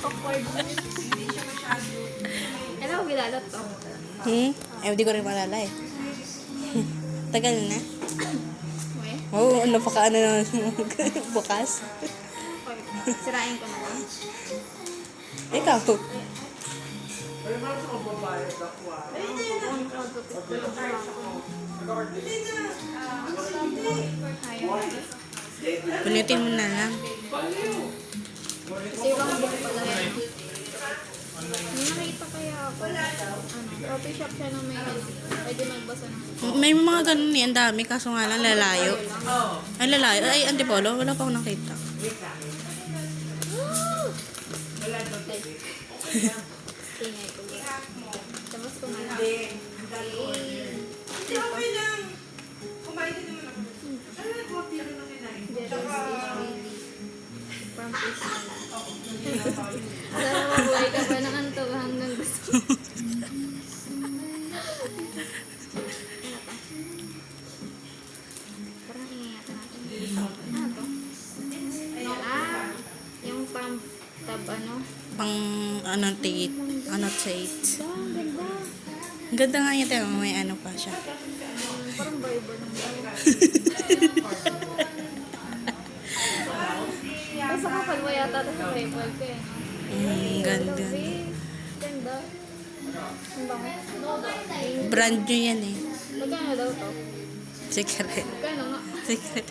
Awkward. Ano ko gilalot to? Di ko rin malala eh. Tagal na. Uy, Oo, napaka-ano naman bukas. sirain ko na lang. Ikaw. Punitin mo na lang. Kasi ibang book pala yan. May nakita kaya ako. Coffee shop siya na may pwede magbasa ng May mga ganun eh, ang dami. Kaso nga lang, lalayo. Ay, lalayo. Ay, Antipolo, wala pa akong nakita. tingay ko. Tapos kumain. Okay lang. Kumain din naman ako. Ano na coffee? Ano na kinain? From Israel. Sana mabuhay ka pa ng antog hanggang gusto. Parang ingayatan natin. Ano to? Yung pump tab ano? Pang, annotate. Annotate. Ang ganda. Ang ganda nga yun, tayo. May ano pa siya. Parang Bible ng Basta kapag mo yata ito sa Bible ko eh. Ganda. Ganda. Ang bango. Brand new yan eh. Magkano daw to? Secret. Magkano nga? Secret.